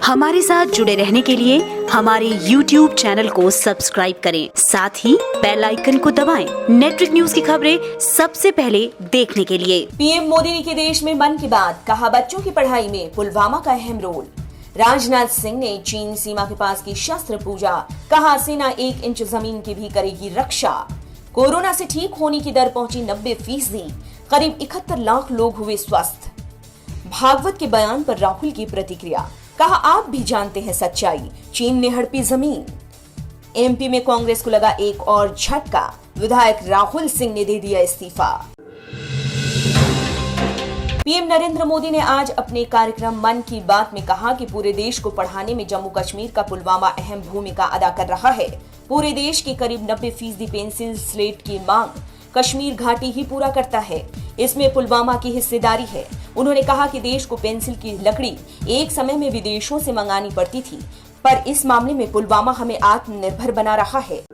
हमारे साथ जुड़े रहने के लिए हमारे YouTube चैनल को सब्सक्राइब करें, साथ ही बेल आइकन को दबाएं। नेटवर्क न्यूज की खबरें सबसे पहले देखने के लिए। पीएम मोदी ने की देश में मन की बात, कहा बच्चों की पढ़ाई में पुलवामा का अहम रोल। राजनाथ सिंह ने चीन सीमा के पास की शस्त्र पूजा, कहा सेना 1 इंच जमीन की भी करेगी रक्षा। कोरोना से ठीक होने की दर पहुंची 90%, करीब 71 लाख लोग हुए स्वस्थ। भागवत के बयान पर राहुल की प्रतिक्रिया, कहा आप भी जानते हैं सच्चाई, चीन ने हड़पी जमीन। एमपी में कांग्रेस को लगा एक और झटका, विधायक राहुल सिंह ने दे दिया इस्तीफा। पीएम नरेंद्र मोदी ने आज अपने कार्यक्रम मन की बात में कहा कि पूरे देश को पढ़ाने में जम्मू कश्मीर का पुलवामा अहम भूमिका अदा कर रहा है। पूरे देश की करीब 90% पेंसिल स्लेट की मांग कश्मीर घाटी ही पूरा करता है, इसमें पुलवामा की हिस्सेदारी है। उन्होंने कहा कि देश को पेंसिल की लकड़ी एक समय में विदेशों से मंगानी पड़ती थी, पर इस मामले में पुलवामा हमें आत्मनिर्भर बना रहा है।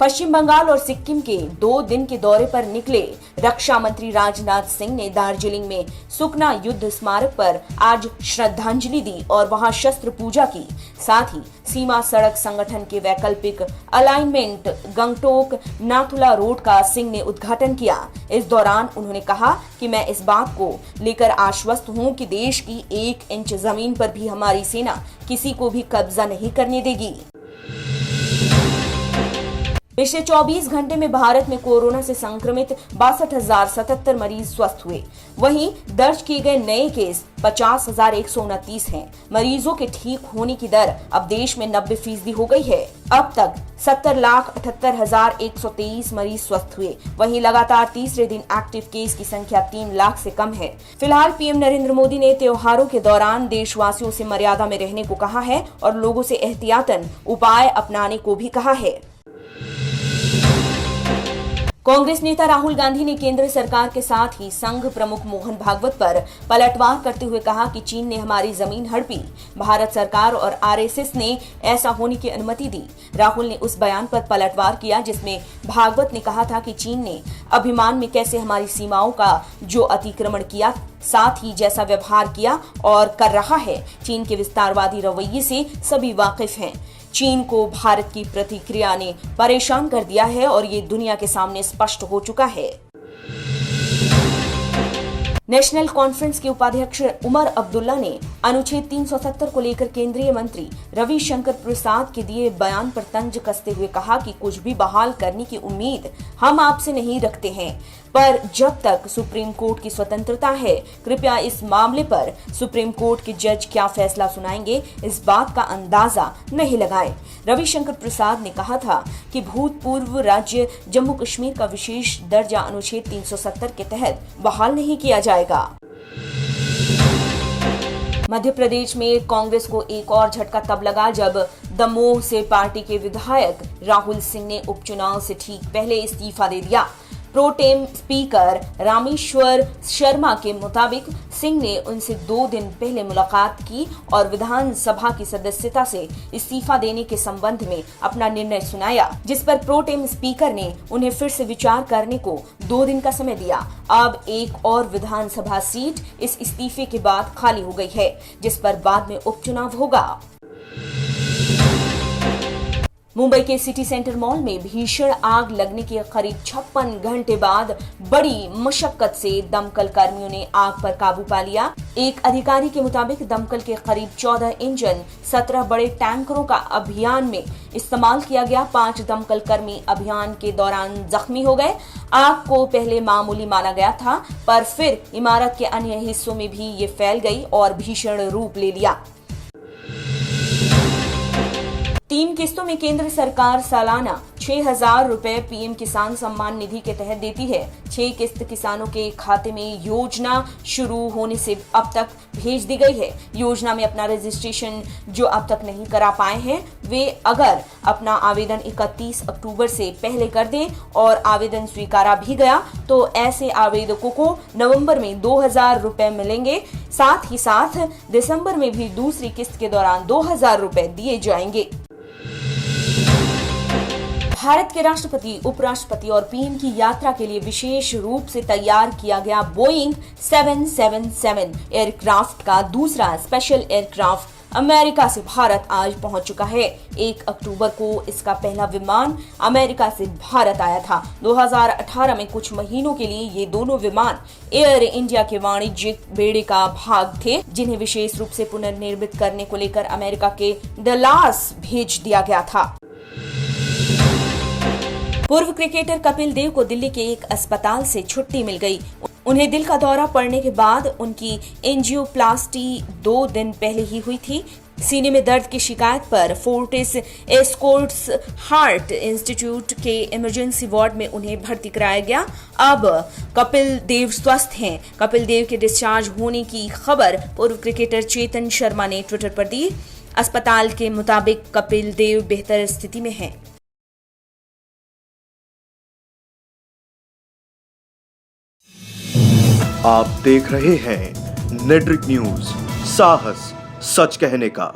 पश्चिम बंगाल और सिक्किम के 2 दिन के दौरे पर निकले रक्षा मंत्री राजनाथ सिंह ने दार्जिलिंग में सुकना युद्ध स्मारक पर आज श्रद्धांजलि दी और वहां शस्त्र पूजा की। साथ ही सीमा सड़क संगठन के वैकल्पिक अलाइनमेंट गंगटोक नाथुला रोड का सिंह ने उद्घाटन किया। इस दौरान उन्होंने कहा कि मैं इस बात को लेकर आश्वस्त हूं कि देश की 1 इंच जमीन पर भी हमारी सेना किसी को भी कब्जा नहीं करने देगी। पिछले 24 घंटे में भारत में कोरोना से संक्रमित 62,077 मरीज स्वस्थ हुए। वहीं दर्ज किए गए नए केस 50,129 हैं। मरीजों के ठीक होने की दर अब देश में 90% हो गई है। अब तक 70,78,123 मरीज स्वस्थ हुए। वहीं लगातार तीसरे दिन एक्टिव केस की संख्या 3 लाख से कम है। फिलहाल पीएम नरेंद्र मोदी ने त्योहारों के दौरान देशवासियों से मर्यादा में रहने को कहा है और लोगों से एहतियातन उपाय अपनाने को भी कहा है। कांग्रेस नेता राहुल गांधी ने केंद्र सरकार के साथ ही संघ प्रमुख मोहन भागवत पर पलटवार करते हुए कहा कि चीन ने हमारी जमीन हड़पी, भारत सरकार और आरएसएस ने ऐसा होने की अनुमति दी। राहुल ने उस बयान पर पलटवार किया जिसमें भागवत ने कहा था कि चीन ने अभिमान में कैसे हमारी सीमाओं का जो अतिक्रमण किया, साथ ही जैसा व्यवहार किया और कर रहा है। चीन के विस्तारवादी रवैये से सभी वाकिफ हैं। चीन को भारत की प्रतिक्रिया ने परेशान कर दिया है और ये दुनिया के सामने स्पष्ट हो चुका है। नेशनल कॉन्फ्रेंस के उपाध्यक्ष उमर अब्दुल्ला ने अनुच्छेद 370 को लेकर केंद्रीय मंत्री रविशंकर प्रसाद के दिए बयान पर तंज कसते हुए कहा कि कुछ भी बहाल करने की उम्मीद हम आपसे नहीं रखते हैं, पर जब तक सुप्रीम कोर्ट की स्वतंत्रता है, कृपया इस मामले पर सुप्रीम कोर्ट के जज क्या फैसला सुनाएंगे, इस बात का अंदाजा नहीं लगाएं। रविशंकर प्रसाद ने कहा था कि भूतपूर्व राज्य जम्मू कश्मीर का विशेष दर्जा अनुच्छेद 370 के तहत बहाल नहीं किया जाएगा। मध्य प्रदेश में कांग्रेस को एक और झटका तब लगा जब दमोह से पार्टी के विधायक राहुल सिंह ने उपचुनाव से ठीक पहले इस्तीफा दे दिया। प्रोटेम स्पीकर रामेश्वर शर्मा के मुताबिक सिंह ने उनसे 2 दिन पहले मुलाकात की और विधानसभा की सदस्यता से इस्तीफा देने के संबंध में अपना निर्णय सुनाया, जिस पर प्रोटेम स्पीकर ने उन्हें फिर से विचार करने को 2 दिन का समय दिया। अब एक और विधानसभा सीट इस इस्तीफे के बाद खाली हो गई है, जिस पर बाद में उपचुनाव होगा। मुंबई के सिटी सेंटर मॉल में भीषण आग लगने के करीब 56 घंटे बाद बड़ी मशक्कत से दमकल कर्मियों ने आग पर काबू पा लिया। एक अधिकारी के मुताबिक दमकल के करीब 14 इंजन 17 बड़े टैंकरों का अभियान में इस्तेमाल किया गया। 5 दमकल कर्मी अभियान के दौरान जख्मी हो गए। आग को पहले मामूली माना गया था, पर फिर इमारत के अन्य हिस्सों में भी ये फैल गई और भीषण रूप ले लिया। 3 किस्तों में केंद्र सरकार सालाना 6,000 रुपए पीएम किसान सम्मान निधि के तहत देती है। 6 किस्त किसानों के खाते में योजना शुरू होने से अब तक भेज दी गई है। योजना में अपना रजिस्ट्रेशन जो अब तक नहीं करा पाए हैं, वे अगर अपना आवेदन 31 अक्टूबर से पहले कर दें और आवेदन स्वीकारा भी गया तो ऐसे आवेदकों को नवंबर में 2,000 रुपए मिलेंगे। साथ ही साथ दिसंबर में भी दूसरी किस्त के दौरान 2,000 रुपए दिए जाएंगे। भारत के राष्ट्रपति, उपराष्ट्रपति और पीएम की यात्रा के लिए विशेष रूप से तैयार किया गया बोइंग 777 एयरक्राफ्ट का दूसरा स्पेशल एयरक्राफ्ट अमेरिका से भारत आज पहुंच चुका है। 1 अक्टूबर को इसका पहला विमान अमेरिका से भारत आया था। 2018 में कुछ महीनों के लिए ये दोनों विमान एयर इंडिया के वाणिज्यिक बेड़े का भाग थे, जिन्हें विशेष रूप से पुनर्निर्मित करने को लेकर अमेरिका के डलास भेज दिया गया था। पूर्व क्रिकेटर कपिल देव को दिल्ली के एक अस्पताल से छुट्टी मिल गई। उन्हें दिल का दौरा पड़ने के बाद उनकी एंजियोप्लास्टी 2 दिन पहले ही हुई थी। सीने में दर्द की शिकायत पर फोर्टिस एस्कॉर्ट्स हार्ट इंस्टीट्यूट के इमरजेंसी वार्ड में उन्हें भर्ती कराया गया। अब कपिल देव स्वस्थ हैं। कपिल देव के डिस्चार्ज होने की खबर पूर्व क्रिकेटर चेतन शर्मा ने ट्विटर पर दी। अस्पताल के मुताबिक कपिल देव बेहतर स्थिति में हैं। आप देख रहे हैं नेट्रिक न्यूज, साहस सच कहने का।